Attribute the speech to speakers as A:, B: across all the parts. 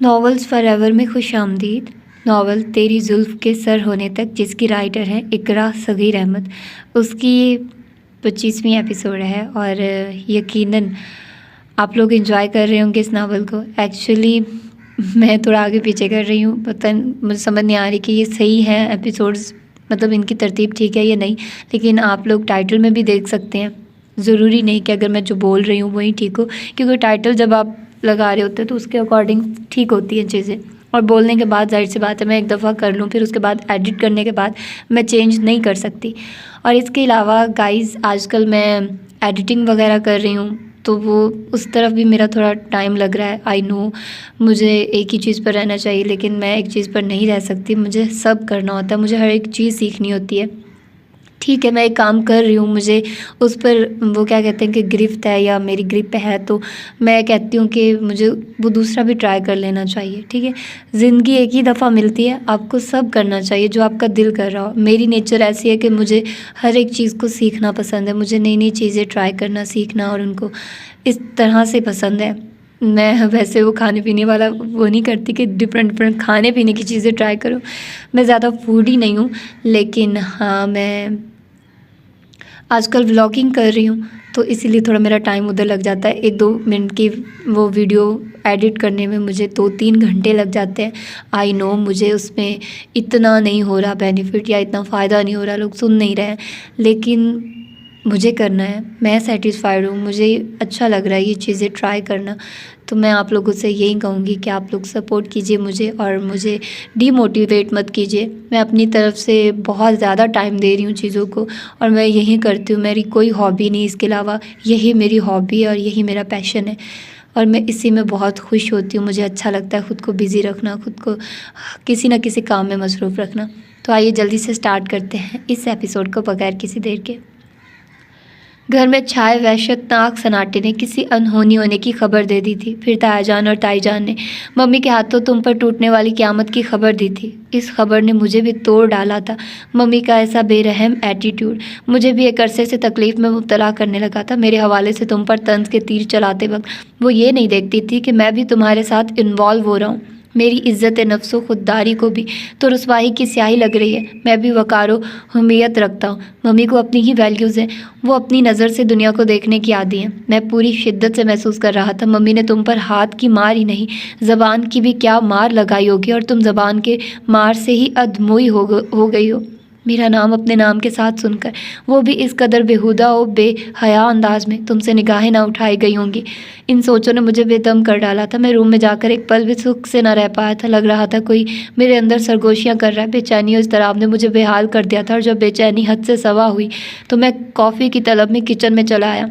A: Novels for ever میں خوش آمدید۔ ناول تیری زلف کے سر ہونے تک، جس کی رائٹر ہیں اقرا صغیر احمد، اس کی 25ویں ایپیسوڈ ہے اور یقیناً آپ لوگ انجوائے کر رہے ہوں گے اس ناول کو۔ ایکچولی میں تھوڑا آگے پیچھے کر رہی ہوں، مجھے سمجھ نہیں آ رہی کہ یہ صحیح ہے ایپیسوڈز، مطلب ان کی ترتیب ٹھیک ہے یا نہیں، لیکن آپ لوگ ٹائٹل میں بھی دیکھ سکتے ہیں۔ ضروری نہیں کہ اگر میں جو بول رہی ہوں وہی ٹھیک ہو، کیونکہ ٹائٹل جب آپ لگا رہے ہوتے ہیں تو اس کے اکارڈنگ ٹھیک ہوتی ہیں چیزیں، اور بولنے کے بعد ظاہر سی بات ہے میں ایک دفعہ کر لوں، پھر اس کے بعد ایڈٹ کرنے کے بعد میں چینج نہیں کر سکتی۔ اور اس کے علاوہ گائز آج کل میں ایڈیٹنگ وغیرہ کر رہی ہوں، تو وہ اس طرف بھی میرا تھوڑا ٹائم لگ رہا ہے۔ آئی نو مجھے ایک ہی چیز پر رہنا چاہیے، لیکن میں ایک چیز پر نہیں رہ سکتی، مجھے سب کرنا ہوتا ہے، مجھے ہر ایک چیز سیکھنی ہوتی ہے۔ ٹھیک ہے میں ایک کام کر رہی ہوں، مجھے اس پر وہ کیا کہتے ہیں کہ گرفت ہے یا میری گرپ پہ ہے، تو میں کہتی ہوں کہ مجھے وہ دوسرا بھی ٹرائی کر لینا چاہیے۔ ٹھیک ہے، زندگی ایک ہی دفعہ ملتی ہے، آپ کو سب کرنا چاہیے جو آپ کا دل کر رہا ہو۔ میری نیچر ایسی ہے کہ مجھے ہر ایک چیز کو سیکھنا پسند ہے، مجھے نئی نئی چیزیں ٹرائی کرنا سیکھنا، اور ان کو اس طرح سے پسند ہے۔ میں ویسے وہ کھانے پینے والا وہ نہیں کرتی کہ ڈفرینٹ کھانے پینے کی چیزیں ٹرائی کروں، میں زیادہ فوڈی نہیں ہوں، لیکن ہاں میں آج کل ولاگنگ کر رہی ہوں، تو اسی لیے تھوڑا میرا ٹائم ادھر لگ جاتا ہے۔ 1-2 منٹ کی وہ ویڈیو ایڈٹ کرنے میں مجھے 2-3 گھنٹے لگ جاتے ہیں۔ آئی نو مجھے اس میں اتنا نہیں ہو رہا بینیفٹ یا اتنا فائدہ نہیں ہو رہا، لوگ سن نہیں رہے ہیں، لیکن مجھے کرنا ہے، میں سیٹسفائیڈ ہوں، مجھے اچھا لگ رہا ہے یہ چیزیں ٹرائی کرنا۔ تو میں آپ لوگوں سے یہی کہوں گی کہ آپ لوگ سپورٹ کیجئے مجھے، اور مجھے ڈی موٹیویٹ مت کیجئے۔ میں اپنی طرف سے بہت زیادہ ٹائم دے رہی ہوں چیزوں کو، اور میں یہی کرتی ہوں، میری کوئی ہابی نہیں اس کے علاوہ، یہی میری ہابی ہے اور یہی میرا پیشن ہے، اور میں اسی میں بہت خوش ہوتی ہوں۔ مجھے اچھا لگتا ہے خود کو بزی رکھنا، خود کو کسی نہ کسی کام میں مصروف رکھنا۔ تو آئیے جلدی سے سٹارٹ کرتے ہیں اس ایپیسوڈ کو بغیر کسی دیر کے۔ گھر میں چھائے وحشت ناک سناٹے نے کسی انہونی ہونے کی خبر دے دی تھی۔ پھر تایا جان اور تائی جان نے ممی کے ہاتھوں تم پر ٹوٹنے والی قیامت کی خبر دی تھی۔ اس خبر نے مجھے بھی توڑ ڈالا تھا، ممی کا ایسا بے رحم ایٹیٹیوڈ مجھے بھی ایک عرصے سے تکلیف میں مبتلا کرنے لگا تھا۔ میرے حوالے سے تم پر طنز کے تیر چلاتے وقت وہ یہ نہیں دیکھتی تھی کہ میں بھی تمہارے ساتھ انوالو ہو رہا ہوں۔ میری عزت نفس و خودداری کو بھی تو رسوائی کی سیاہی لگ رہی ہے۔ میں بھی وقار و حمیت رکھتا ہوں، ممی کو اپنی ہی ویلیوز ہیں، وہ اپنی نظر سے دنیا کو دیکھنے کی عادی ہیں۔ میں پوری شدت سے محسوس کر رہا تھا ممی نے تم پر ہاتھ کی مار ہی نہیں، زبان کی بھی کیا مار لگائی ہوگی، اور تم زبان کے مار سے ہی ادموئی ہو گئی ہو۔ میرا نام اپنے نام کے ساتھ سن کر وہ بھی اس قدر بےہودہ و بے حیا انداز میں تم سے نگاہیں نہ اٹھائی گئی ہوں گی۔ ان سوچوں نے مجھے بے دم کر ڈالا تھا۔ میں روم میں جا کر ایک پل بھی سکھ سے نہ رہ پایا تھا، لگ رہا تھا کوئی میرے اندر سرگوشیاں کر رہا ہے۔ بے چینی اور اضطراب نے مجھے بے حال کر دیا تھا، اور جب بے چینی حد سے سوا ہوئی تو میں کافی کی طلب میں کچن میں چلا آیا۔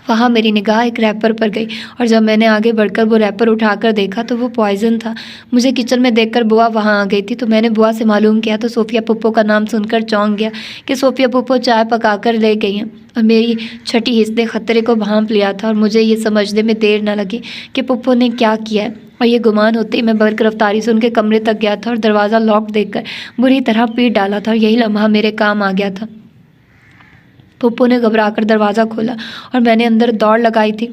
A: وہاں میری نگاہ ایک ریپر پر گئی، اور جب میں نے آگے بڑھ کر وہ ریپر اٹھا کر دیکھا تو وہ پوائزن تھا۔ مجھے کچن میں دیکھ کر بوا وہاں آ گئی تھی، تو میں نے بوا سے معلوم کیا تو صوفیہ پھپھو کا نام سن کر چونک گیا کہ صوفیہ پھپھو چائے پکا کر لے گئی ہیں، اور میری چھٹی حس نے خطرے کو بھانپ لیا تھا، اور مجھے یہ سمجھنے میں دیر نہ لگی کہ پھپھو نے کیا کیا ہے، اور یہ گمان ہوتے ہی میں برق رفتاری سے ان کے کمرے تک گیا تھا، اور دروازہ لاک دیکھ کر بری طرح پیٹ ڈالا تھا، اور یہی لمحہ میرے کام آ گیا تھا۔ پھپھو نے گھبرا کر دروازہ کھولا، اور میں نے اندر دوڑ لگائی تھی۔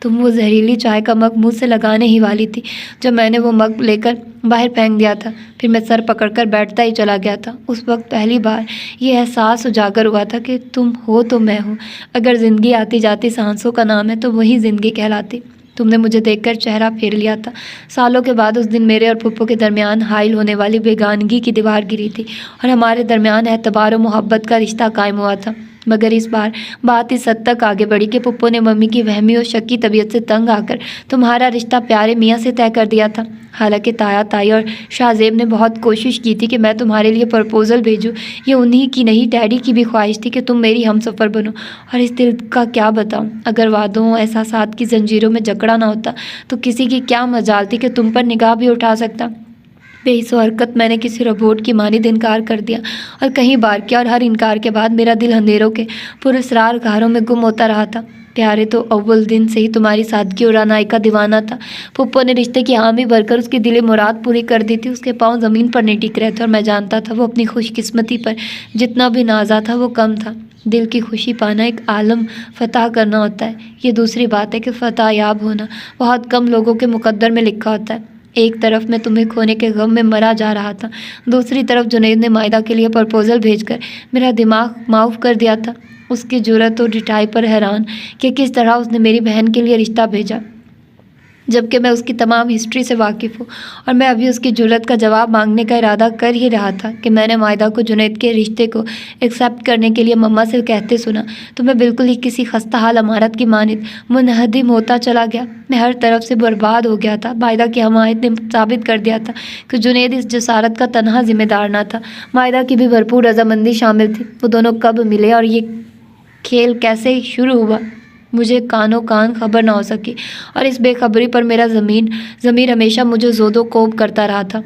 A: تم وہ زہریلی چائے کا مگ منہ سے لگانے ہی والی تھی جب میں نے وہ مگ لے کر باہر پھینک دیا تھا۔ پھر میں سر پکڑ کر بیٹھتا ہی چلا گیا تھا۔ اس وقت پہلی بار یہ احساس اجاگر ہوا تھا کہ تم ہو تو میں ہوں، اگر زندگی آتی جاتی سانسوں کا نام ہے تو وہی زندگی کہلاتی۔ تم نے مجھے دیکھ کر چہرہ پھیر لیا تھا۔ سالوں کے بعد اس دن میرے اور پھپھو کے درمیان حائل ہونے والی بیگانگی کی دیوار گری تھی، اور ہمارے درمیان اعتبار و محبت کا رشتہ قائم ہوا تھا۔ مگر اس بار بات اس حد تک آگے بڑھی کہ پھپھو نے ممی کی وہمی اور شکی طبیعت سے تنگ آ کر تمہارا رشتہ پیارے میاں سے طے کر دیا تھا۔ حالانکہ تایا تائی اور شاہ زیب نے بہت کوشش کی تھی کہ میں تمہارے لیے پرپوزل بھیجوں، یہ انہی کی نہیں ڈیڈی کی بھی خواہش تھی کہ تم میری ہم سفر بنو، اور اس دل کا کیا بتاؤں، اگر وعدوں احساسات کی زنجیروں میں جکڑا نہ ہوتا تو کسی کی کیا مجال تھی کہ تم پر نگاہ بھی اٹھا سکتا۔ بے حس و حرکت میں نے کسی روبوٹ کی مانند انکار کر دیا، اور کئی بار کیا، اور ہر انکار کے بعد میرا دل اندھیروں کے پراسرار غاروں میں گم ہوتا رہا تھا۔ پیارے تو اول دن سے ہی تمہاری سادگی اور رعنائی کا دیوانہ تھا۔ پھپھو نے رشتے کی حامی بھر کر اس کی دل مراد پوری کر دی تھی۔ اس کے پاؤں زمین پر نہیں ٹک رہے تھے، اور میں جانتا تھا وہ اپنی خوش قسمتی پر جتنا بھی نازا تھا وہ کم تھا۔ دل کی خوشی پانا ایک عالم فتح کرنا ہوتا ہے، یہ دوسری بات ہے کہ فتح یاب ہونا بہت کم لوگوں کے مقدر میں لکھا ہوتا ہے۔ ایک طرف میں تمہیں کھونے کے غم میں مرا جا رہا تھا، دوسری طرف جنید نے مائدہ کے لیے پرپوزل بھیج کر میرا دماغ معاف کر دیا تھا۔ اس کی جرأت اور ڈٹائی پر حیران کہ کس طرح اس نے میری بہن کے لیے رشتہ بھیجا، جبکہ میں اس کی تمام ہسٹری سے واقف ہوں، اور میں ابھی اس کی جرأت کا جواب مانگنے کا ارادہ کر ہی رہا تھا کہ میں نے مائدہ کو جنید کے رشتے کو ایکسیپٹ کرنے کے لیے مما سے کہتے سنا تو میں بالکل ہی کسی خستہ حال عمارت کی مانند منہدم ہوتا چلا گیا۔ میں ہر طرف سے برباد ہو گیا تھا۔ مائدہ کی حمایت نے ثابت کر دیا تھا کہ جنید اس جسارت کا تنہا ذمہ دار نہ تھا، مائدہ کی بھی بھرپور رضامندی شامل تھی۔ وہ دونوں کب ملے اور یہ کھیل کیسے شروع ہوا، مجھے کانوں کان خبر نہ ہو سکی، اور اس بے خبری پر میرا ضمیر ہمیشہ مجھے زود و کوب کرتا رہا تھا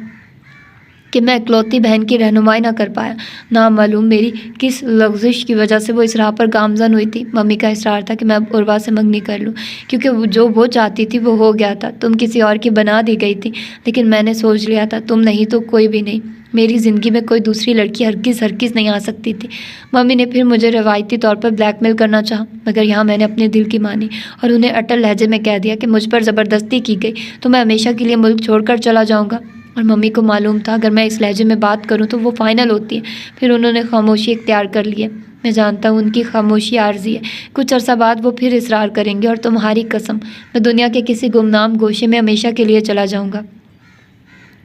A: کہ میں اکلوتی بہن کی رہنمائی نہ کر پایا۔ نامعلوم میری کس لغزش کی وجہ سے وہ اس راہ پر گامزن ہوئی تھی۔ ممی کا اصرار تھا کہ میں اب عروا سے منگنی کر لوں، کیونکہ جو وہ چاہتی تھی وہ ہو گیا تھا۔ تم کسی اور کی بنا دی گئی تھی، لیکن میں نے سوچ لیا تھا تم نہیں تو کوئی بھی نہیں، میری زندگی میں کوئی دوسری لڑکی ہرگز نہیں آ سکتی تھی۔ ممی نے پھر مجھے روایتی طور پر بلیک میل کرنا چاہا، مگر یہاں میں نے اپنے دل کی مانی اور انہیں اٹل لہجے میں کہہ دیا کہ مجھ پر زبردستی کی گئی تو میں ہمیشہ کے لیے ملک چھوڑ کر چلا جاؤں گا۔ اور ممی کو معلوم تھا اگر میں اس لہجے میں بات کروں تو وہ فائنل ہوتی ہے۔ پھر انہوں نے خاموشی اختیار کر لی ہے۔ میں جانتا ہوں ان کی خاموشی عارضی ہے، کچھ عرصہ بعد وہ پھر اصرار کریں گے، اور تمہاری قسم میں دنیا کے کسی گمنام گوشے میں ہمیشہ کے لیے چلا جاؤں گا۔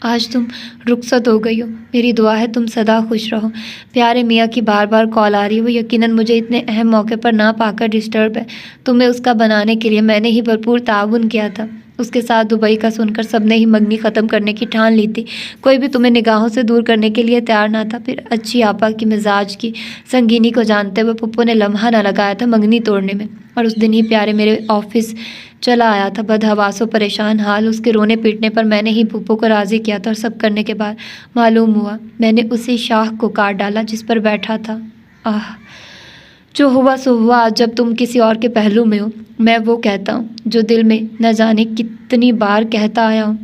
A: آج تم رخصت ہو گئی ہو، میری دعا ہے تم سدا خوش رہو۔ پیارے میاں کی بار بار کال آ رہی ہے، وہ یقیناً مجھے اتنے اہم موقع پر نہ پا کر ڈسٹرب ہے۔ تمہیں اس کا بنانے کے لیے میں نے ہی بھرپور تعاون کیا تھا۔ اس کے ساتھ دبئی کا سن کر سب نے ہی منگنی ختم کرنے کی ٹھان لی تھی، کوئی بھی تمہیں نگاہوں سے دور کرنے کے لیے تیار نہ تھا۔ پھر اچھی آپا کی مزاج کی سنگینی کو جانتے ہوئے پھپھو نے لمحہ نہ لگایا تھا منگنی توڑنے میں، اور اس دن ہی پیارے میرے آفس چلا آیا تھا بدحواس و پریشان حال۔ اس کے رونے پیٹنے پر میں نے ہی پھپھو کو راضی کیا تھا، اور سب کرنے کے بعد معلوم ہوا میں نے اسی شاخ کو کاٹ ڈالا جس پر بیٹھا تھا۔ جو ہوا سو ہوا۔ آج جب تم کسی اور کے پہلو میں ہو، میں وہ کہتا ہوں جو دل میں نہ جانے کتنی بار کہتا آیا ہوں،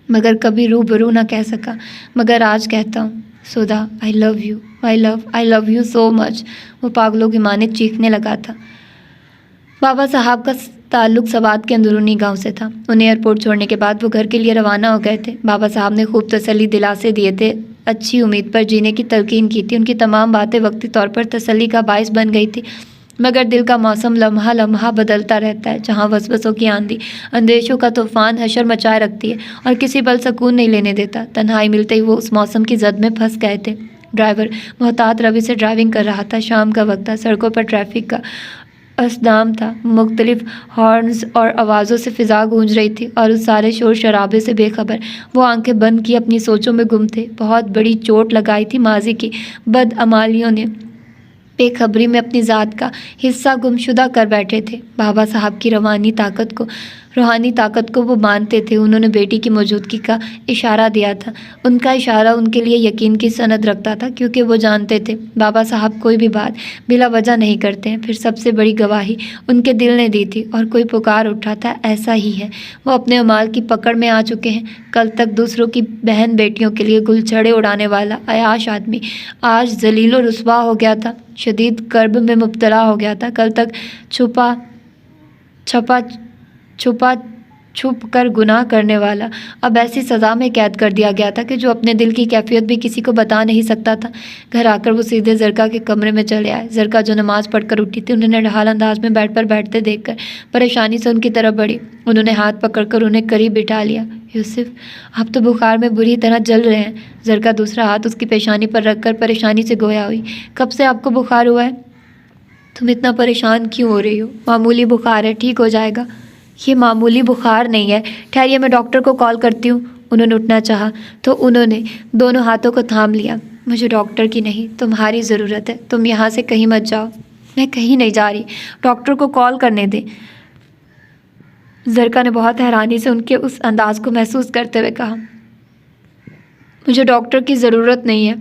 A: مگر کبھی روبرو نہ کہہ سکا، مگر آج کہتا ہوں، سدھا آئی love you, I love you so مچ۔ وہ پاگلوں کی مانند چیخنے لگا تھا۔ بابا صاحب کا تعلق سوات کے اندرونی گاؤں سے تھا۔ انہیں ایئرپورٹ چھوڑنے کے بعد وہ گھر کے لیے روانہ ہو گئے تھے۔ بابا صاحب نے خوب تسلی دلاسے دیے تھے، اچھی امید پر جینے کی تلقین کی تھی۔ ان کی تمام باتیں وقتی طور پر تسلی کا باعث بن گئی تھی، مگر دل کا موسم لمحہ لمحہ بدلتا رہتا ہے، جہاں وسوسوں کی آندھی اندیشوں کا طوفان حشر مچائے رکھتی ہے اور کسی پل سکون نہیں لینے دیتا۔ تنہائی ملتے ہی وہ اس موسم کی زد میں پھنس گئے تھے۔ ڈرائیور محتاط روی سے ڈرائیونگ کر رہا تھا۔ شام کا وقت تھا، سڑکوں پر ٹریفک کا اصدام تھا، مختلف ہارنز اور آوازوں سے فضا گونج رہی تھی، اور اس سارے شور شرابے سے بے خبر وہ آنکھیں بند کی اپنی سوچوں میں گم تھے۔ بہت بڑی چوٹ لگائی تھی ماضی کی بدعمالیوں نے، بے خبری میں اپنی ذات کا حصہ گمشدہ کر بیٹھے تھے۔ بابا صاحب کی روحانی طاقت کو وہ مانتے تھے۔ انہوں نے بیٹی کی موجودگی کا اشارہ دیا تھا۔ ان کا اشارہ ان کے لیے یقین کی سند رکھتا تھا، کیونکہ وہ جانتے تھے بابا صاحب کوئی بھی بات بلا وجہ نہیں کرتے ہیں۔ پھر سب سے بڑی گواہی ان کے دل نے دی تھی، اور کوئی پکار اٹھا تھا، ایسا ہی ہے۔ وہ اپنے اعمال کی پکڑ میں آ چکے ہیں۔ کل تک دوسروں کی بہن بیٹیوں کے لیے گلچھڑے اڑانے والا عیاش آدمی آج ذلیل و رسوا ہو گیا تھا، شدید کرب میں مبتلا ہو گیا تھا۔ کل تک چھپ کر گناہ کرنے والا اب ایسی سزا میں قید کر دیا گیا تھا کہ جو اپنے دل کی کیفیت بھی کسی کو بتا نہیں سکتا تھا۔ گھر آ کر وہ سیدھے زرکا کے کمرے میں چلے آئے۔ زرکا جو نماز پڑھ کر اٹھی تھی، انہیں نڈھال انداز میں بیڈ پر بیٹھتے دیکھ کر پریشانی سے ان کی طرف بڑھی۔ انہوں نے ہاتھ پکڑ کر انہیں قریب بٹھا لیا۔ یوسف، آپ تو بخار میں بری طرح جل رہے ہیں۔ زرکا دوسرا ہاتھ اس کی پیشانی پر رکھ کر پریشانی سے گویا ہوئی۔ کب سے آپ کو بخار ہوا ہے؟ تم اتنا پریشان کیوں ہو رہی ہو؟ معمولی بخار ہے، ٹھیک ہو جائے گا۔ یہ معمولی بخار نہیں ہے، ٹھہریے میں ڈاکٹر کو کال کرتی ہوں۔ انہوں نے اٹھنا چاہا تو انہوں نے دونوں ہاتھوں کو تھام لیا۔ مجھے ڈاکٹر کی نہیں، تمہاری ضرورت ہے، تم یہاں سے کہیں مت جاؤ۔ میں کہیں نہیں جا رہی، ڈاکٹر کو کال کرنے دیں۔ زرکا نے بہت حیرانی سے ان کے اس انداز کو محسوس کرتے ہوئے کہا، مجھے ڈاکٹر کی ضرورت نہیں ہے،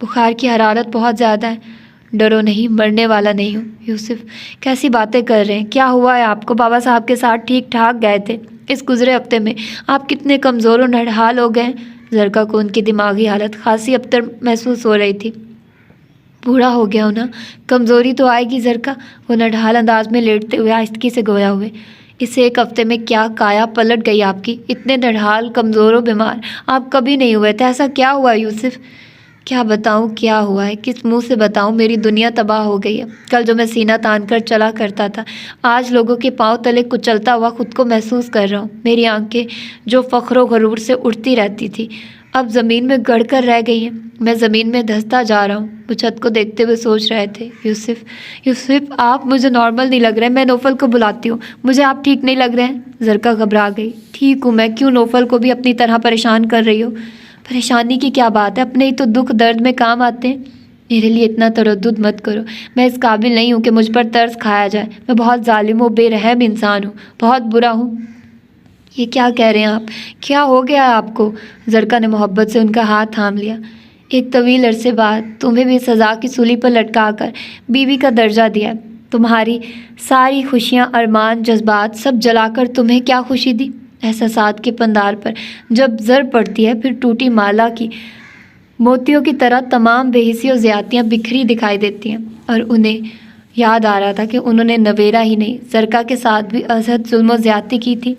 A: بخار کی حرارت بہت زیادہ ہے، ڈرو نہیں، مرنے والا نہیں ہوں۔ یوسف، کیسی باتیں کر رہے ہیں؟ کیا ہوا ہے آپ کو؟ بابا صاحب کے ساتھ ٹھیک ٹھاک گئے تھے، اس گزرے ہفتے میں آپ کتنے کمزور و نڈھال ہو گئے ہیں۔ زرکا کو ان کی دماغی حالت خاصی ابتر محسوس ہو رہی تھی۔ بوڑھا ہو گیا ہوں نا، کمزوری تو آئے گی زرکا، وہ نڈھال انداز میں لیٹتے ہوئے آہستگی سے گویا ہوئے۔ اسے ایک ہفتے میں کیا کایا پلٹ گئی آپ کی، اتنے نڈھال، کمزور و بیمار آپ کبھی نہیں ہوئے تھے. ایسا کیا ہوا یوسف؟ کیا بتاؤں کیا ہوا ہے، کس منہ سے بتاؤں؟ میری دنیا تباہ ہو گئی ہے. کل جو میں سینہ تان کر چلا کرتا تھا، آج لوگوں کے پاؤں تلے کچلتا ہوا خود کو محسوس کر رہا ہوں. میری آنکھیں جو فخر و غرور سے اٹھتی رہتی تھی اب زمین میں گڑ کر رہ گئی ہیں. میں زمین میں دھستا جا رہا ہوں. وہ چھت کو دیکھتے ہوئے سوچ رہے تھے. یوسف آپ مجھے نارمل نہیں لگ رہے. میں نوفل کو بلاتی ہوں. مجھے آپ ٹھیک نہیں لگ رہے ہیں. زرکا گھبرا گئی. ٹھیک ہوں میں، کیوں نوفل کو بھی اپنی طرح پریشان کر رہی ہو؟ پریشانی کی کیا بات ہے، اپنے ہی تو دکھ درد میں کام آتے ہیں. میرے لیے اتنا تردد مت کرو. میں اس قابل نہیں ہوں کہ مجھ پر ترس کھایا جائے. میں بہت ظالم و بے رحم انسان ہوں، بہت برا ہوں. یہ کیا کہہ رہے ہیں آپ؟ کیا ہو گیا ہے آپ کو؟ زرکا نے محبت سے ان کا ہاتھ تھام لیا. ایک طویل عرصے بعد تمہیں بھی سزا کی سولی پر لٹکا کر بیوی کا درجہ دیا. تمہاری ساری خوشیاں، ارمان، جذبات سب جلا کر تمہیں کیا خوشی دی؟ احساسات کے پندار پر جب زر پڑتی ہے پھر ٹوٹی مالا کی موتیوں کی طرح تمام بے حسی و زیادتیاں بکھری دکھائی دیتی ہیں. اور انہیں یاد آ رہا تھا کہ انہوں نے نویرا ہی نہیں، زرکا کے ساتھ بھی ازحد ظلم و زیادتی کی تھی.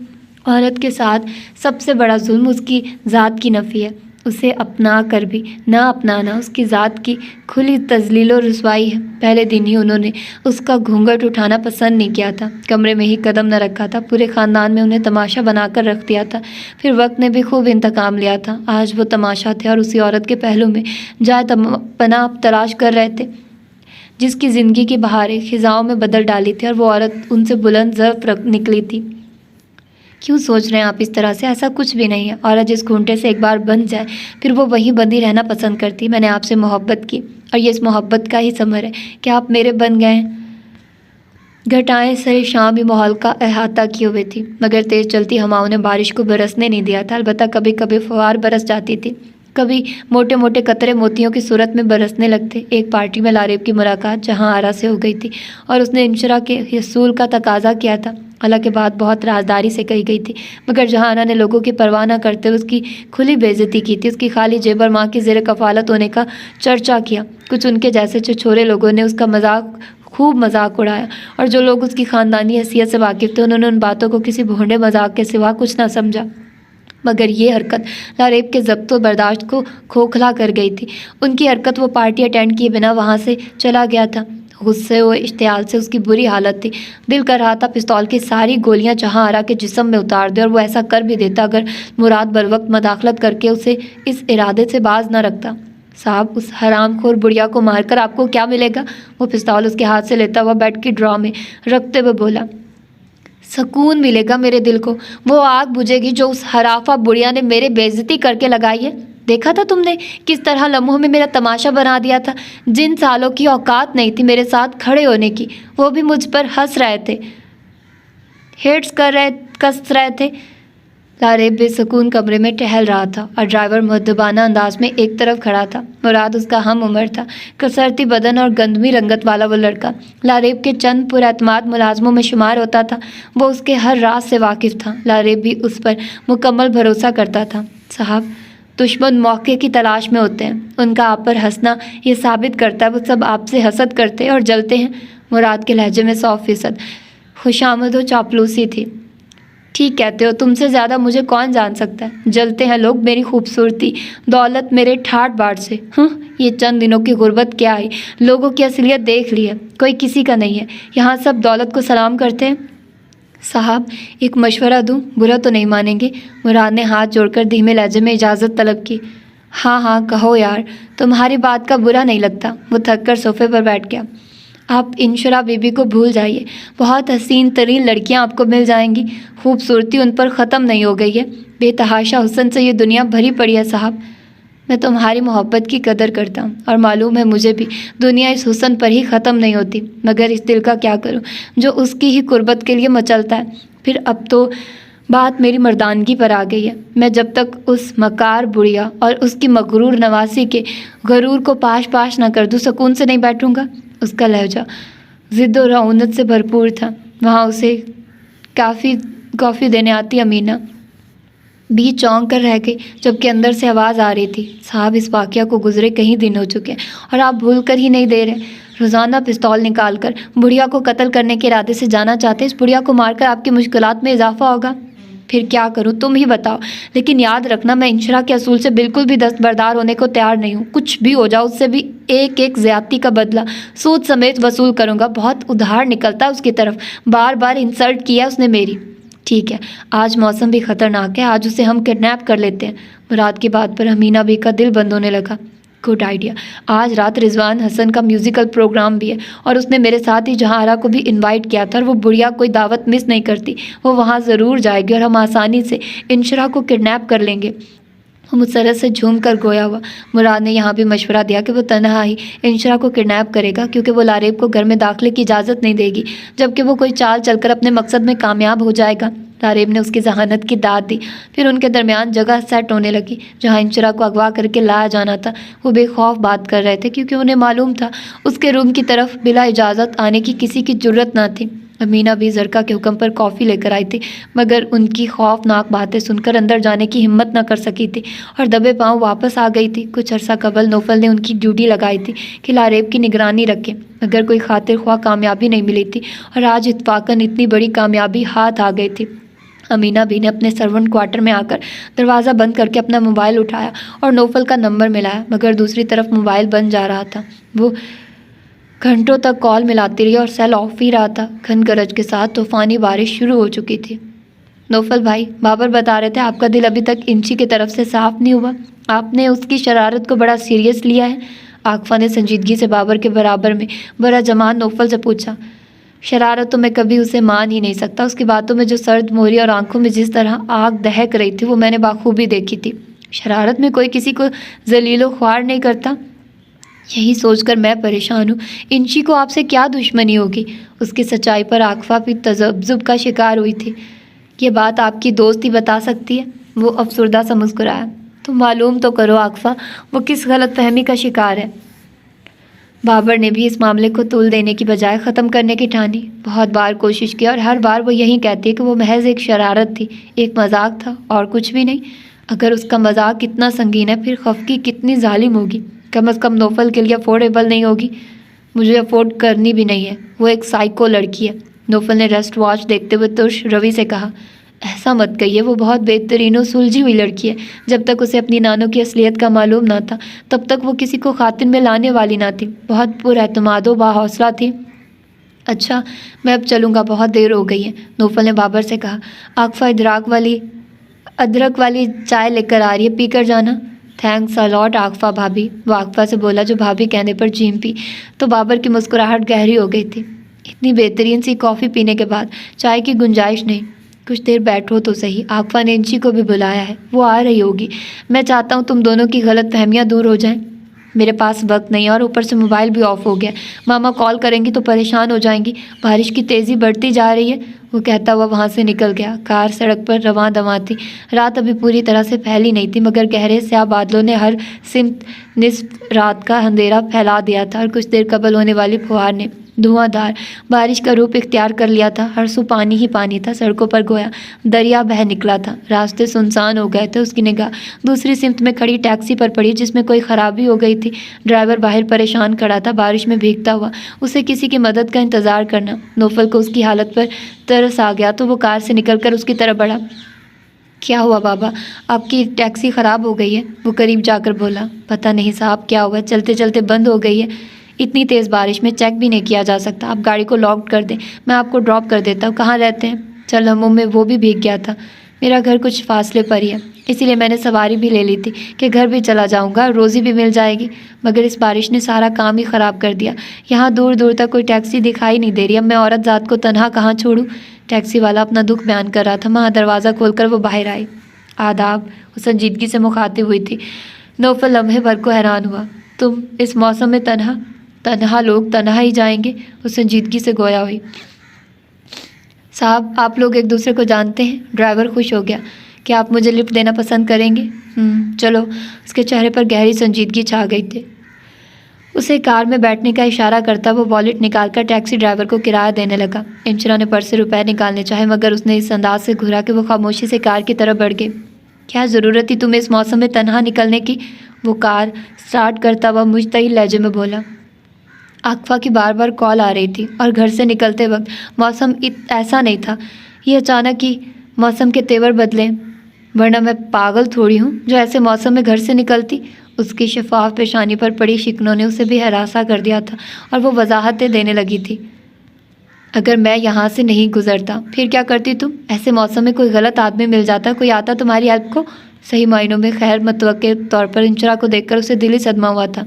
A: عورت کے ساتھ سب سے بڑا ظلم اس کی ذات کی نفی ہے. اسے اپنا کر بھی نہ اپنانا اس کی ذات کی کھلی تذلیل و رسوائی ہے. پہلے دن ہی انہوں نے اس کا گھونگھٹ اٹھانا پسند نہیں کیا تھا. کمرے میں ہی قدم نہ رکھا تھا. پورے خاندان میں انہیں تماشا بنا کر رکھ دیا تھا. پھر وقت نے بھی خوب انتقام لیا تھا. آج وہ تماشا تھے اور اسی عورت کے پہلو میں جائے پناہ تلاش کر رہے تھے جس کی زندگی کی بہاریں خزاؤں میں بدل ڈالی تھی. اور وہ عورت ان سے بلند ظرف نکلی تھی. کیوں سوچ رہے ہیں آپ اس طرح سے؟ ایسا کچھ بھی نہیں ہے. عورت جس گھونٹے سے ایک بار بندھ جائے پھر وہ وہیں بندھی رہنا پسند کرتی. میں نے آپ سے محبت کی اور یہ اس محبت کا ہی ثمر ہے کہ آپ میرے بن گئے ہیں. گھٹائیں سر شام بھی ماحول کا احاطہ کیے ہوئے تھی مگر تیز چلتی ہواؤں نے بارش کو برسنے نہیں دیا تھا. البتہ کبھی کبھی فوار برس جاتی تھی. کبھی موٹے موٹے قطرے موتیوں کی صورت میں برسنے لگتے. ایک پارٹی میں لاریب کی ملاقات جہاں آرا سے ہو گئی تھی اور اس نے انشرا کے حصول کا تقاضا کیا تھا. حالانکہ بات بہت رازداری سے کہی گئی تھی مگر جہاں آرا نے لوگوں کی پرواہ نہ کرتے ہوئے اس کی کھلی بے عزتی کی تھی. اس کی خالی جیب اور ماں کی زیر کفالت ہونے کا چرچا کیا. کچھ ان کے جیسے چھچورے لوگوں نے اس کا خوب مذاق اڑایا اور جو لوگ اس کی خاندانی حیثیت سے واقف تھے انہوں نے ان باتوں کو کسی بھونڈے مذاق کے سوا کچھ نہ سمجھا. مگر یہ حرکت لاریب کے ضبط و برداشت کو کھوکھلا کر گئی تھی. ان کی حرکت وہ پارٹی اٹینڈ کیے بنا وہاں سے چلا گیا تھا. غصے و اشتعال سے اس کی بری حالت تھی. دل کر رہا تھا پستول کی ساری گولیاں جہاں آرا کے جسم میں اتار دے اور وہ ایسا کر بھی دیتا اگر مراد بروقت مداخلت کر کے اسے اس ارادے سے باز نہ رکھتا. صاحب اس حرام خور بڑھیا کو مار کر آپ کو کیا ملے گا؟ وہ پستول اس کے ہاتھ سے لیتا ہوا بیڈ کی ڈرا میں رکھتے ہوئے بولا. سکون ملے گا میرے دل کو. وہ آگ بجھے گی جو اس حرافہ بڑھیا نے میرے بے عزتی کر کے لگائی ہے. دیکھا تھا تم نے کس طرح لمحوں میں میرا تماشا بنا دیا تھا. جن سالوں کی اوقات نہیں تھی میرے ساتھ کھڑے ہونے کی وہ بھی مجھ پر ہنس رہے تھے، کس رہے تھے. لاریب بے سکون کمرے میں ٹہل رہا تھا اور ڈرائیور مؤدبانہ انداز میں ایک طرف کھڑا تھا. مراد اس کا ہم عمر تھا، کسرتی بدن اور گندمی رنگت والا وہ لڑکا لاریب کے چند پر اعتماد ملازموں میں شمار ہوتا تھا. وہ اس کے ہر راز سے واقف تھا. لاریب بھی اس پر مکمل بھروسہ کرتا تھا. صاحب دشمن موقع کی تلاش میں ہوتے ہیں. ان کا آپ پر ہنسنا یہ ثابت کرتا ہے وہ سب آپ سے حسد کرتے اور جلتے ہیں. مراد کے لہجے میں 100% خوشامد و چاپلوسی تھی. ٹھیک کہتے ہو، تم سے زیادہ مجھے کون جان سکتا ہے. جلتے ہیں لوگ میری خوبصورتی، دولت، میرے ٹھاٹ باٹ سے. یہ چند دنوں کی غربت کیا آئی، لوگوں کی اصلیت دیکھ لی ہے. کوئی کسی کا نہیں ہے. یہاں سب دولت کو سلام کرتے ہیں. صاحب ایک مشورہ دوں؟ برا تو نہیں مانیں گے؟ مراد نے ہاتھ جوڑ کر دھیمے لہجے میں اجازت طلب کی. ہاں کہو یار، تمہاری بات کا برا نہیں لگتا. وہ تھک کر صوفے پر بیٹھ گیا. آپ انشرا بی بی کو بھول جائیے. بہت حسین ترین لڑکیاں آپ کو مل جائیں گی. خوبصورتی ان پر ختم نہیں ہو گئی ہے. بے تحاشا حسن سے یہ دنیا بھری پڑی ہے. صاحب میں تمہاری محبت کی قدر کرتا ہوں اور معلوم ہے مجھے بھی دنیا اس حسن پر ہی ختم نہیں ہوتی. مگر اس دل کا کیا کروں جو اس کی ہی قربت کے لیے مچلتا ہے. پھر اب تو بات میری مردانگی پر آ گئی ہے. میں جب تک اس مکار بڑھیا اور اس کی مغرور نواسی کے غرور کو پاش نہ کر دوں سکون سے نہیں بیٹھوں گا. اس کا لہجہ ضد و رعونت سے بھرپور تھا. وہاں اسے کافی دینے آتی امینا. بیچ چونک کر رہ گئی جبکہ اندر سے آواز آ رہی تھی، صاحب اس واقعہ کو گزرے کئی دن ہو چکے ہیں اور آپ بھول کر ہی نہیں دے رہے۔ روزانہ پستول نکال کر بڑھیا کو قتل کرنے کے ارادے سے جانا چاہتے، اس بڑھیا کو مار کر آپ کی مشکلات میں اضافہ ہوگا۔ پھر کیا کروں تم ہی بتاؤ، لیکن یاد رکھنا میں انشرا کے اصول سے بالکل بھی دستبردار ہونے کو تیار نہیں ہوں۔ کچھ بھی ہو جاؤ اس سے بھی ایک ایک زیادتی کا بدلہ سود سمیت وصول کروں گا۔ بہت ادھار نکلتا ہے اس کی طرف، بار بار انسلٹ کیا اس نے میری۔ ٹھیک ہے، آج موسم بھی خطرناک ہے، آج اسے ہم کڈنیپ کر لیتے ہیں۔ مراد کی بات پر امینہ بی کا دل بند ہونے لگا۔ Good idea. آج رات رضوان حسن کا میوزیکل پروگرام بھی ہے اور اس نے میرے ساتھ ہی جہارا کو بھی انوائٹ کیا تھا، اور وہ بڑھیا کوئی دعوت مس نہیں کرتی، وہ وہاں ضرور جائے گی اور ہم آسانی سے انشرا کو کڈنیپ کر لیں گے۔ وہ مسرت سے جھوم کر گویا ہوا۔ مراد نے یہاں بھی مشورہ دیا کہ وہ تنہا ہی انشرا کو کڈنیپ کرے گا کیونکہ وہ لاریب کو گھر میں داخلے کی اجازت نہیں دے گی جبکہ وہ کوئی چال چل کر اپنے مقصد میں کامیاب ہو جائے گا۔ لاریب نے اس کی ذہانت کی داد دی۔ پھر ان کے درمیان جگہ سیٹ ہونے لگی جہاں انشرا کو اغوا کر کے لایا جانا تھا۔ وہ بے خوف بات کر رہے تھے کیونکہ انہیں معلوم تھا اس کے روم کی طرف بلا اجازت آنے کی کسی کی جرت نہ تھی۔ امینہ بھی زرکا کے حکم پر کافی لے کر آئی تھی مگر ان کی خوفناک باتیں سن کر اندر جانے کی ہمت نہ کر سکی تھی اور دبے پاؤں واپس آ گئی تھی۔ کچھ عرصہ قبل نوفل نے ان کی ڈیوٹی لگائی تھی کہ لاریب کی نگرانی رکھے مگر کوئی خاطر خواہ کامیابی نہیں ملی تھی اور آج اتفاقاً اتنی بڑی کامیابی ہاتھ آ گئی تھی۔ امینہ بی نے اپنے سرونٹ کوارٹر میں آ کر دروازہ بند کر کے اپنا موبائل اٹھایا اور نوفل کا نمبر ملایا مگر دوسری طرف موبائل بند جا رہا تھا۔ وہ گھنٹوں تک کال ملاتی رہی اور سیل آف ہی رہا تھا۔ گھن گرج کے ساتھ طوفانی بارش شروع ہو چکی تھی۔ نوفل بھائی، بابر بتا رہے تھے آپ کا دل ابھی تک انشی کی طرف سے صاف نہیں ہوا، آپ نے اس کی شرارت کو بڑا سیریس لیا ہے؟ عاقفہ نے سنجیدگی سے بابر کے برابر میں برا جمان نوفل سے پوچھا۔ شرارت تو میں کبھی اسے مان ہی نہیں سکتا، اس کی باتوں میں جو سرد مہری اور آنکھوں میں جس طرح آگ دہک رہی تھی وہ میں نے بخوبی دیکھی تھی۔ شرارت میں کوئی کسی کو ذلیل و خوار نہیں کرتا، یہی سوچ کر میں پریشان ہوں انشی کو آپ سے کیا دشمنی ہوگی؟ اس کی سچائی پر عاقفہ بھی تذبذب کا شکار ہوئی تھی۔ یہ بات آپ کی دوست ہی بتا سکتی ہے، وہ افسردہ سا مسکرایا۔ تو معلوم تو کرو عاقفہ وہ کس غلط فہمی کا شکار ہے۔ بابر نے بھی اس معاملے کو طول دینے کی بجائے ختم کرنے کی ٹھانی۔ بہت بار کوشش کی اور ہر بار وہ یہی کہتی ہے کہ وہ محض ایک شرارت تھی، ایک مذاق تھا اور کچھ بھی نہیں۔ اگر اس کا مذاق اتنا سنگین ہے پھر خفگی کتنی ظالم ہوگی، کم از کم نوفل کے لیے افورڈیبل نہیں ہوگی، مجھے افورڈ کرنی بھی نہیں ہے، وہ ایک سائیکو لڑکی ہے۔ نوفل نے ریسٹ واچ دیکھتے ہوئے ترش روی سے کہا، ایسا مت کہیے، وہ بہت بہترین و سلجھی ہوئی لڑکی ہے۔ جب تک اسے اپنی نانوں کی اصلیت کا معلوم نہ تھا تب تک وہ کسی کو خاطر میں لانے والی نہ تھی، بہت پر اعتماد و باحوصلہ تھی۔ اچھا میں اب چلوں گا، بہت دیر ہو گئی ہے، نوفل نے بابر سے کہا۔ عاقفہ ادرک والی چائے لے کر آ رہی ہے، پی کر جانا۔ تھینکس الاٹ عاقفہ بھابھی، وہ عاقفہ سے بولا جو بھابھی کہنے پر جھیم پی تو بابر کی مسکراہٹ گہری ہو گئی تھی۔ اتنی بہترین سی کافی پینے کے بعد چائے کی گنجائش نہیں، کچھ دیر بیٹھو تو صحیح۔ عاقفہ نے انشی کو بھی بلایا ہے، وہ آ رہی ہوگی، میں چاہتا ہوں تم دونوں کی غلط فہمیاں دور ہو جائیں۔ میرے پاس وقت نہیں اور اوپر سے موبائل بھی آف ہو گیا، ماما کال کریں گی تو پریشان ہو جائیں گی، بارش کی تیزی بڑھتی جا رہی ہے، وہ کہتا ہوا وہاں سے نکل گیا۔ کار سڑک پر رواں دواں تھی، رات ابھی پوری طرح سے پھیلی نہیں تھی مگر گہرے سیاہ بادلوں نے ہر سمت نصف رات کا اندھیرا پھیلا دیا تھا اور کچھ دیر قبل ہونے والی پھوار نے دھواں دھار بارش کا روپ اختیار کر لیا تھا۔ ہر سو پانی ہی پانی تھا، سڑکوں پر گویا دریا بہہ نکلا تھا، راستے سنسان ہو گئے تھے۔ اس کی نگاہ دوسری سمت میں کھڑی ٹیکسی پر پڑی جس میں کوئی خرابی ہو گئی تھی، ڈرائیور باہر پریشان کھڑا تھا بارش میں بھیگتا ہوا، اسے کسی کی مدد کا انتظار کرنا۔ نوفل کو اس کی حالت پر ترس آ گیا تو وہ کار سے نکل کر اس کی طرف بڑھا۔ کیا ہوا بابا، آپ کی ٹیکسی خراب ہو گئی ہے؟ وہ قریب جا کر بولا۔ پتہ نہیں صاحب کیا ہوا، چلتے چلتے بند ہو گئی ہے، اتنی تیز بارش میں چیک بھی نہیں کیا جا سکتا، آپ گاڑی کو لاک کر دیں، میں آپ کو ڈراپ کر دیتا ہوں۔ کہاں رہتے ہیں؟ چل ہموں میں وہ بھی بھیگ گیا تھا، میرا گھر کچھ فاصلے پر ہی ہے، اسی لیے میں نے سواری بھی لے لی تھی کہ گھر بھی چلا جاؤں گا، روزی بھی مل جائے گی، مگر اس بارش نے سارا کام ہی خراب کر دیا، یہاں دور دور تک کوئی ٹیکسی دکھائی نہیں دے رہی، اب میں عورت ذات کو تنہا کہاں چھوڑوں؟ ٹیکسی والا اپنا دکھ بیان کر رہا تھا، وہاں دروازہ کھول کر وہ باہر آئی۔ آداب، وہ سنجیدگی سے مخاطب ہوئی تھی۔ نوفل لمحے بھر کو حیران ہوا۔ تم اس موسم میں تنہا لوگ تنہا ہی جائیں گے؟ وہ سنجیدگی سے گویا ہوئی۔ صاحب آپ لوگ ایک دوسرے کو جانتے ہیں؟ ڈرائیور خوش ہو گیا۔ کیا آپ مجھے لفٹ دینا پسند کریں گے؟ چلو۔ اس کے چہرے پر گہری سنجیدگی چھا گئی تھی۔ اسے کار میں بیٹھنے کا اشارہ کرتا وہ والیٹ نکال کر ٹیکسی ڈرائیور کو کرایہ دینے لگا۔ انشرا نے پرس سے روپے نکالنے چاہے مگر اس نے اس انداز سے گھورا کہ وہ خاموشی سے کار کی طرف بڑھ گئی۔ کیا ضرورت تھی تمہیں اس موسم میں تنہا نکلنے کی؟ وہ کار سٹارٹ کرتا ہوا مشتعل لہجے میں بولا۔ عاقفہ کی بار بار کال آ رہی تھی اور گھر سے نکلتے وقت موسم ایسا نہیں تھا۔ یہ اچانک ہی موسم کے تیور بدلے، ورنہ میں پاگل تھوڑی ہوں جو ایسے موسم میں گھر سے نکلتی۔ اس کی شفاف پیشانی پر پڑی شکنوں نے اسے بھی ہراساں کر دیا تھا اور وہ وضاحتیں دینے لگی تھی۔ اگر میں یہاں سے نہیں گزرتا پھر کیا کرتی تم؟ ایسے موسم میں کوئی غلط آدمی مل جاتا، کوئی آتا تمہاری ہیلپ کو؟ صحیح معنوں میں خیر متوقع طور پر انشرا کو دیکھ کر اسے دلی صدمہ ہوا تھا۔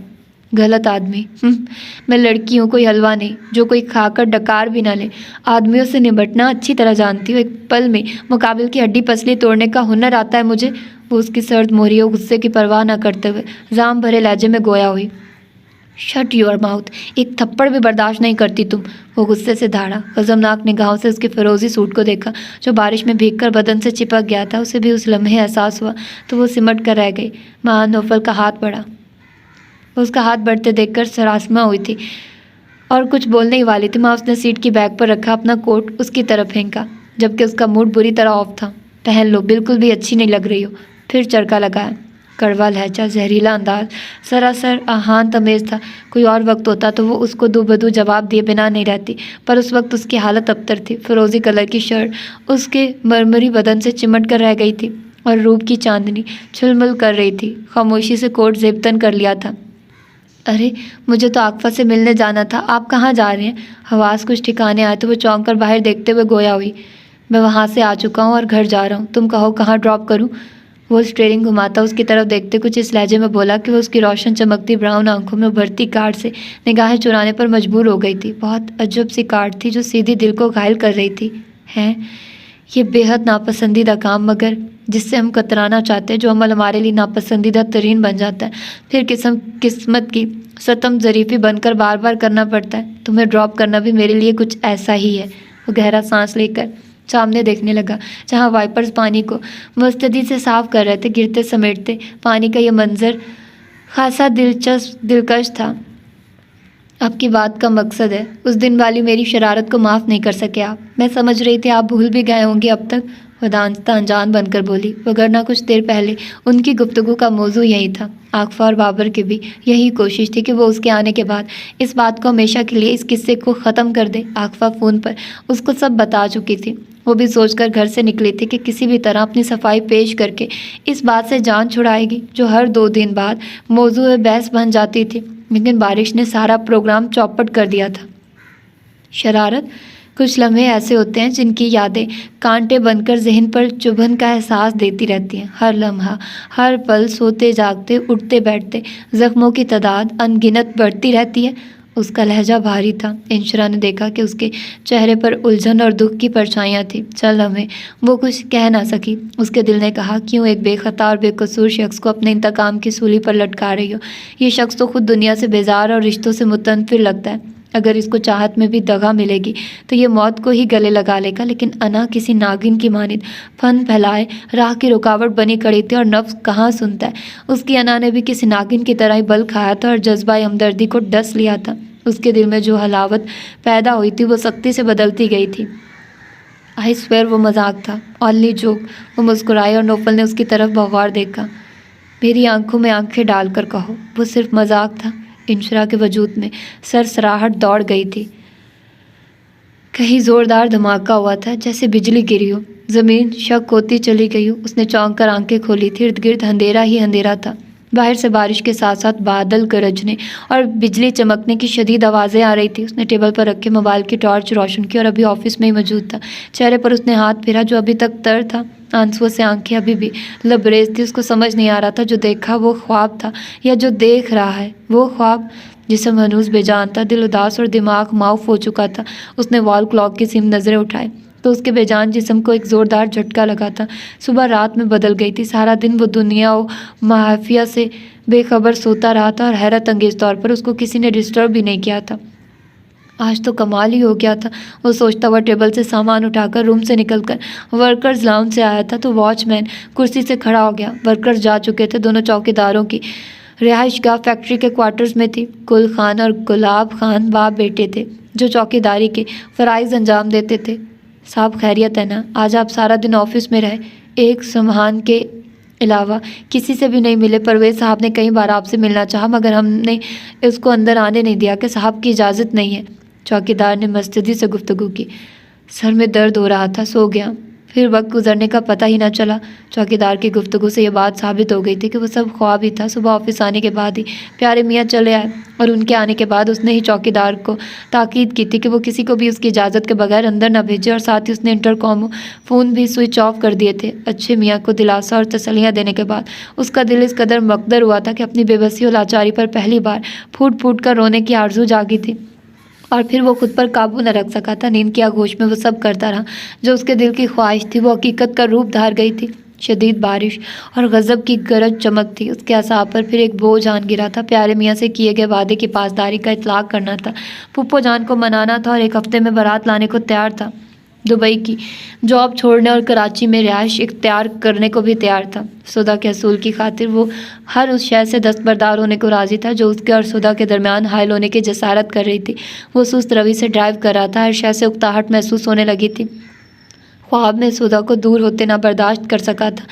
A: غلط آدمی؟ میں لڑکی ہوں، کوئی حلوہ نہیں جو کوئی کھا کر ڈکار بھی نہ لے۔ آدمیوں سے نمٹنا اچھی طرح جانتی ہوں، ایک پل میں مقابل کی ہڈی پسلی توڑنے کا ہنر آتا ہے مجھے۔ وہ اس کی سرد مہری اور غصے کی پرواہ نہ کرتے ہوئے زام بھرے لہجے میں گویا ہوئی۔ شٹ یور ماؤتھ، ایک تھپڑ بھی برداشت نہیں کرتی تم۔ وہ غصے سے دھاڑا، غضبناک نگاہوں سے اس کے فیروزی سوٹ کو دیکھا جو بارش میں بھیگ کر بدن سے چپک گیا تھا۔ اسے بھی اس لمحے احساس ہوا تو وہ سمٹ کر رہ گئی۔ ماں نوفل کا ہاتھ بڑھا، وہ اس کا ہاتھ بڑھتے دیکھ کر سراسمہ ہوئی تھی اور کچھ بولنے ہی والی تھی۔ ماں اس نے سیٹ کی بیگ پر رکھا اپنا کوٹ اس کی طرف پھینکا جبکہ اس کا موڈ بری طرح آف تھا۔ پہن لو، بالکل بھی اچھی نہیں لگ رہی ہو۔ پھر چرکا لگایا۔ کڑوا لہجہ، زہریلا انداز، سراسر آہان تمیز تھا۔ کوئی اور وقت ہوتا تو وہ اس کو دو بدو جواب دیے بنا نہیں رہتی، پر اس وقت اس کی حالت ابتر تھی۔ فیروزی کلر کی شرٹ اس کے مرمری بدن سے چمٹ کر رہ گئی تھی اور روپ کی چاندنی چھلمل کر رہی تھی۔ خاموشی سے کوٹ زیب تن کر لیا تھا۔ ارے مجھے تو عاقفہ سے ملنے جانا تھا، آپ کہاں جا رہے ہیں؟ حواس کچھ ٹھکانے آئے تو وہ چونک کر باہر دیکھتے ہوئے گویا ہوئی۔ میں وہاں سے آ چکا ہوں اور گھر جا رہا ہوں، تم کہو کہاں ڈراپ کروں؟ وہ اسٹیئرنگ گھماتا اس کی طرف دیکھتے کچھ اس لہجے میں بولا کہ وہ اس کی روشن چمکتی براؤن آنکھوں میں ابھرتی کاٹ سے نگاہیں چرانے پر مجبور ہو گئی تھی۔ بہت عجب سی کاٹ تھی جو سیدھی دل کو گھائل کر رہی تھی۔ ہیں یہ بے حد ناپسندیدہ کام، مگر جس سے ہم کترانا چاہتے ہیں، جو عمل ہمارے لیے ناپسندیدہ ترین بن جاتا ہے، پھر قسمت کی ستم ظریفی بن کر بار بار کرنا پڑتا ہے۔ تمہیں ڈراپ کرنا بھی میرے لیے کچھ ایسا ہی ہے۔ وہ گہرا سانس لے کر سامنے دیکھنے لگا جہاں وائپرز پانی کو مستعدی سے صاف کر رہے تھے، گرتے سمیٹتے پانی کا یہ منظر خاصا دلکش تھا۔ آپ کی بات کا مقصد ہے، اس دن والی میری شرارت کو معاف نہیں کر سکے آپ؟ میں سمجھ رہی تھی آپ بھول بھی گئے ہوں گے اب تک، وہ دانستہ انجان بن کر بولی، وگرنہ کچھ دیر پہلے ان کی گفتگو کا موضوع یہی تھا۔ عاقفہ اور بابر کی بھی یہی کوشش تھی کہ وہ اس کے آنے کے بعد اس بات کو ہمیشہ کے لیے اس قصے کو ختم کر دے۔ عاقفہ فون پر اس کو سب بتا چکی تھی۔ وہ بھی سوچ کر گھر سے نکلی تھی کہ کسی بھی طرح اپنی صفائی پیش کر کے اس بات سے جان چھڑائے گی جو ہر 2 دن بعد موضوع بحث بن جاتی تھی، لیکن بارش نے سارا پروگرام چوپٹ کر دیا تھا۔ شرارت، کچھ لمحے ایسے ہوتے ہیں جن کی یادیں کانٹے بن کر ذہن پر چبھن کا احساس دیتی رہتی ہیں۔ ہر لمحہ، ہر پل، سوتے جاگتے، اٹھتے بیٹھتے زخموں کی تعداد ان گنت بڑھتی رہتی ہے۔ اس کا لہجہ بھاری تھا۔ انشرا نے دیکھا کہ اس کے چہرے پر الجھن اور دکھ کی پرچھائیاں تھیں۔ چل لمحے وہ کچھ کہہ نہ سکی۔ اس کے دل نے کہا، کیوں ایک بے خطا اور بے قصور شخص کو اپنے انتقام کی سولی پر لٹکا رہی ہو؟ یہ شخص تو خود دنیا سے بیزار اور رشتوں سے متنفر لگتا ہے۔ اگر اس کو چاہت میں بھی دغا ملے گی تو یہ موت کو ہی گلے لگا لے گا، لیکن انا کسی ناگن کی مانند پھن پھیلائے راہ کی رکاوٹ بنی کھڑی تھی اور نفس کہاں سنتا ہے۔ اس کی انا نے بھی کسی ناگن کی طرح ہی بل کھایا تھا اور جذبہ ہمدردی کو ڈس لیا تھا۔ اس کے دل میں جو حلاوت پیدا ہوئی تھی وہ سختی سے بدلتی گئی تھی۔ آئی سویر وہ مذاق تھا، اونلی جوک۔ وہ مسکرائی اور نوفل نے اس کی طرف بغور دیکھا۔ میری آنکھوں میں آنکھیں ڈال کر کہو، وہ صرف مذاق تھا۔ انشرا کے وجود میں سرسراہٹ دوڑ گئی تھی۔ کہیں زوردار دھماکہ ہوا تھا، جیسے بجلی گری ہو، زمین شک ہوتی چلی گئی ہو۔ اس نے چونک کر آنکھیں کھولی تھی۔ ارد گرد اندھیرا ہی اندھیرا تھا۔ باہر سے بارش کے ساتھ ساتھ بادل گرجنے اور بجلی چمکنے کی شدید آوازیں آ رہی تھی۔ اس نے ٹیبل پر رکھے موبائل کی ٹارچ روشن کی اور ابھی آفس میں ہی موجود تھا۔ چہرے پر اس نے ہاتھ پھیرا جو ابھی تک تر تھا، آنسوؤں سے آنکھیں ابھی بھی لبریز تھی۔ اس کو سمجھ نہیں آ رہا تھا جو دیکھا وہ خواب تھا یا جو دیکھ رہا ہے وہ خواب۔ جسم ہنوز بے جان تھا، دل اداس اور دماغ معاف ہو چکا تھا۔ اس نے وال کلاک کی سمت نظریں اٹھائے تو اس کے بے جان جسم کو ایک زوردار جھٹکا لگا تھا۔ صبح رات میں بدل گئی تھی۔ سارا دن وہ دنیا و محافیہ سے بے خبر سوتا رہا تھا اور حیرت انگیز طور پر اس کو کسی نے ڈسٹرب بھی نہیں کیا تھا۔ آج تو کمال ہی ہو گیا تھا، وہ سوچتا ہوا ٹیبل سے سامان اٹھا کر روم سے نکل کر ورکرز لاؤنج سے آیا تھا تو واچ مین کرسی سے کھڑا ہو گیا۔ ورکرز جا چکے تھے۔ دونوں چوکیداروں کی رہائش گاہ فیکٹری کے کوارٹرز میں تھی۔ گل خان اور گلاب خان باپ بیٹے تھے جو چوکیداری کے فرائض انجام دیتے تھے۔ صاحب خیریت ہے نا؟ آج آپ سارا دن آفس میں رہے؟ ایک سمہان کے علاوہ کسی سے بھی نہیں ملے۔ پرویز صاحب نے کئی بار آپ سے ملنا چاہا مگر ہم نے اس کو اندر آنے نہیں دیا کہ صاحب کی اجازت نہیں ہے۔ چوکیدار نے مستدی سے گفتگو کی۔ سر میں درد ہو رہا تھا، سو گیا، پھر وقت گزرنے کا پتہ ہی نہ چلا۔ چوکیدار کی گفتگو سے یہ بات ثابت ہو گئی تھی کہ وہ سب خواب ہی تھا۔ صبح آفس آنے کے بعد ہی پیارے میاں چلے آئے اور ان کے آنے کے بعد اس نے ہی چوکیدار کو تاکید کی تھی کہ وہ کسی کو بھی اس کی اجازت کے بغیر اندر نہ بھیجے، اور ساتھ ہی اس نے انٹرکام فون بھی سوئچ آف کر دیے تھے۔ اچھے میاں کو دلاسا اور تسلیاں دینے کے بعد اس کا دل اس قدر مقدر ہوا تھا کہ اپنی بے بسی اور لاچاری پر پہلی بار پھوٹ پھوٹ کر رونے کی آرزو جاگی تھی، اور پھر وہ خود پر قابو نہ رکھ سکا تھا۔ نیند کی آغوش میں وہ سب کرتا رہا جو اس کے دل کی خواہش تھی، وہ حقیقت کا روپ دھار گئی تھی۔ شدید بارش اور غضب کی گرج چمک تھی، اس کے اعصاب پر پھر ایک بوجھ آن گرا تھا۔ پیارے میاں سے کیے گئے وعدے کی پاسداری کا اطلاق کرنا تھا، پھپھو جان کو منانا تھا اور ایک ہفتے میں بارات لانے کو تیار تھا۔ دبئی کی جاب چھوڑنے اور کراچی میں رہائش اختیار کرنے کو بھی تیار تھا۔ سدا کے حصول کی خاطر وہ ہر اس شے سے دستبردار ہونے کو راضی تھا جو اس کے اور سدا کے درمیان حائل ہونے کی جسارت کر رہی تھی۔ وہ سست روی سے ڈرائیو کر رہا تھا، ہر شے سے اکتاہٹ محسوس ہونے لگی تھی۔ خواب میں سدا کو دور ہوتے نہ برداشت کر سکا تھا،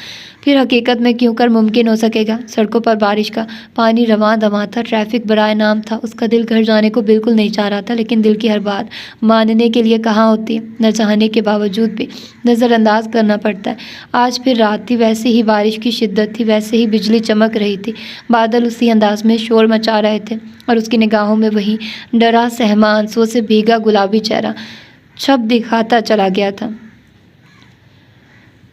A: پھر حقیقت میں کیوں کر ممکن ہو سکے گا؟ سڑکوں پر بارش کا پانی رواں دواں تھا، ٹریفک برائے نام تھا۔ اس کا دل گھر جانے کو بالکل نہیں چاہ رہا تھا، لیکن دل کی ہر بات ماننے کے لیے کہاں ہوتی ہے، نہ چاہنے کے باوجود بھی نظر انداز کرنا پڑتا ہے۔ آج پھر رات تھی، ویسے ہی بارش کی شدت تھی، ویسے ہی بجلی چمک رہی تھی، بادل اسی انداز میں شور مچا رہے تھے، اور اس کی نگاہوں میں وہی ڈرا سہما آنسوؤں سے بھیگا گلابی چہرہ چھپ دکھاتا چلا گیا تھا۔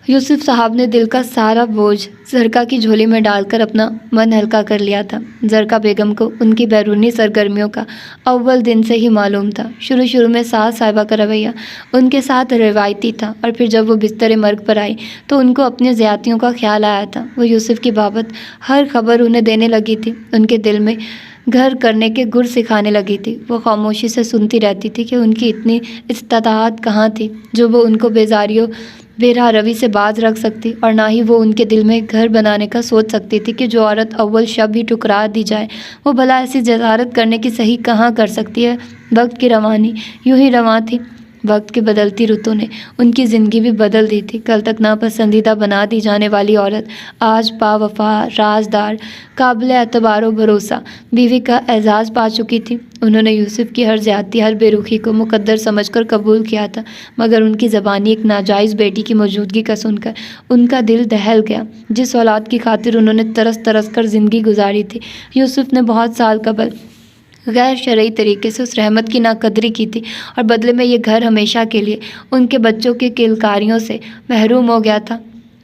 A: یوسف صاحب نے دل کا سارا بوجھ زرکا کی جھولی میں ڈال کر اپنا من ہلکا کر لیا تھا۔ زرکا بیگم کو ان کی بیرونی سرگرمیوں کا اول دن سے ہی معلوم تھا۔ شروع میں ساس صاحبہ کا رویہ ان کے ساتھ روایتی تھا، اور پھر جب وہ بستر مرگ پر آئی تو ان کو اپنی زیادتیوں کا خیال آیا تھا۔ وہ یوسف کی بابت ہر خبر انہیں دینے لگی تھی، ان کے دل میں گھر کرنے کے گر سکھانے لگی تھی۔ وہ خاموشی سے سنتی رہتی تھی کہ ان کی اتنی استطاعت کہاں تھی جو وہ ان کو بیزاری و بے راہ روی سے باز رکھ سکتی، اور نہ ہی وہ ان کے دل میں گھر بنانے کا سوچ سکتی تھی کہ جو عورت اول شب ہی ٹھکرا دی جائے وہ بھلا ایسی جسارت کرنے کی صحیح کہاں کر سکتی ہے۔ وقت کی روانی یوں ہی رواں تھی۔ وقت کی بدلتی رتوں نے ان کی زندگی بھی بدل دی تھی۔ کل تک ناپسندیدہ بنا دی جانے والی عورت آج با وفا، رازدار، قابل اعتبار و بھروسہ بیوی کا اعزاز پا چکی تھی۔ انہوں نے یوسف کی ہر زیادتی، ہر بے رخی کو مقدر سمجھ کر قبول کیا تھا، مگر ان کی زبانی ایک ناجائز بیٹی کی موجودگی کا سن کر ان کا دل دہل گیا۔ جس اولاد کی خاطر انہوں نے ترس ترس کر زندگی گزاری تھی، یوسف نے بہت سال قبل غیر شرعی طریقے سے اس رحمت کی ناقدری کی تھی، اور بدلے میں یہ گھر ہمیشہ کے لیے ان کے بچوں کی کلکاریوں سے محروم ہو گیا تھا۔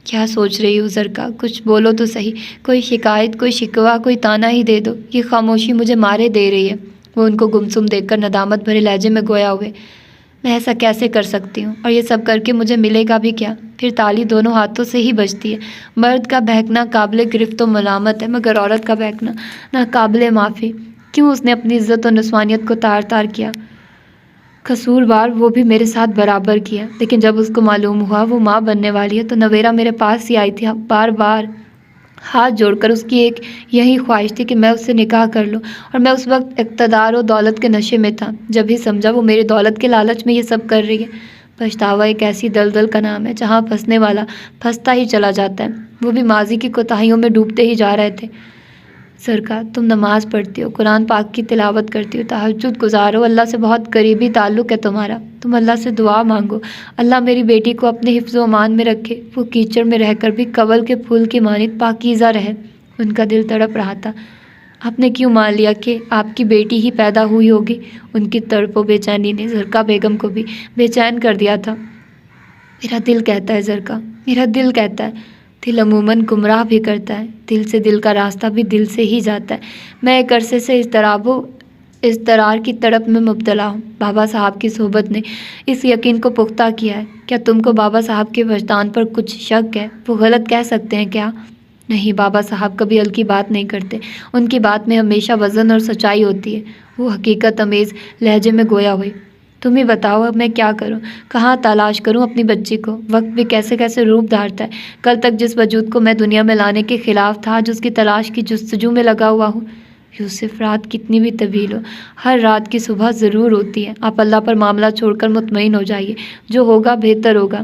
A: کیا سوچ رہی ہو زرکا؟ کچھ بولو تو صحیح، کوئی شکایت، کوئی شکوہ، کوئی تانا ہی دے دو۔ یہ خاموشی مجھے مارے دے رہی ہے۔ وہ ان کو گمسم دیکھ کر ندامت بھرے لہجے میں گویا ہوئے، میں ایسا کیسے کر سکتی ہوں، اور یہ سب کر کے مجھے ملے گا بھی کیا؟ پھر تالی دونوں ہاتھوں سے ہی بجتی ہے۔ مرد کا بہکنا قابل گرفت و ملامت ہے، مگر عورت کا بہکنا ناقابل معافی۔ کیوں اس نے اپنی عزت و نسوانیت کو تار تار کیا؟ قصوروار وہ بھی میرے ساتھ برابر کیا، لیکن جب اس کو معلوم ہوا وہ ماں بننے والی ہے تو نویرا میرے پاس ہی آئی تھی، بار بار ہاتھ جوڑ کر۔ اس کی ایک یہی خواہش تھی کہ میں اس سے نکاح کر لوں، اور میں اس وقت اقتدار و دولت کے نشے میں تھا۔ جب ہی سمجھا وہ میری دولت کے لالچ میں یہ سب کر رہی ہے۔ پچھتاوا ایک ایسی دلدل کا نام ہے جہاں پھنسنے والا پھنستا ہی چلا جاتا ہے۔ وہ بھی ماضی کی کوتاہیوں میں ڈوبتے ہی جا رہے تھے۔ زرکا، تم نماز پڑھتی ہو، قرآن پاک کی تلاوت کرتی ہو، تہجد گزارو، اللہ سے بہت قریبی تعلق ہے تمہارا، تم اللہ سے دعا مانگو، اللہ میری بیٹی کو اپنے حفظ و امان میں رکھے، وہ کیچڑ میں رہ کر بھی کنول کے پھول کی مانند پاکیزہ رہے۔ ان کا دل تڑپ رہا تھا۔ آپ نے کیوں مان لیا کہ آپ کی بیٹی ہی پیدا ہوئی ہوگی؟ ان کی تڑپ و بے چینی نے زرکا بیگم کو بھی بے چین کر دیا تھا۔ میرا دل کہتا ہے زرکا، میرا دل کہتا ہے۔ دل عموماً گمراہ بھی کرتا ہے، دل سے دل کا راستہ بھی دل سے ہی جاتا ہے۔ میں ایک عرصے سے اضطراب و اضطرار کی تڑپ میں مبتلا ہوں۔ بابا صاحب کی صحبت نے اس یقین کو پختہ کیا ہے۔ کیا تم کو بابا صاحب کے وجدان پر کچھ شک ہے؟ وہ غلط کہہ سکتے ہیں کیا؟ نہیں، بابا صاحب کبھی ہلکی بات نہیں کرتے، ان کی بات میں ہمیشہ وزن اور سچائی ہوتی ہے۔ وہ حقیقت امیز لہجے میں گویا ہوئی۔ تم ہی بتاؤ اب میں کیا کروں، کہاں تلاش کروں اپنی بچی کو؟ وقت بھی کیسے کیسے روپ دھارتا ہے۔ کل تک جس وجود کو میں دنیا میں لانے کے خلاف تھا، آج اس کی تلاش کی جستجو میں لگا ہوا ہوں۔ یوسف، رات کتنی بھی طویل ہو، ہر رات کی صبح ضرور ہوتی ہے۔ آپ اللہ پر معاملہ چھوڑ کر مطمئن ہو جائیے، جو ہوگا بہتر ہوگا۔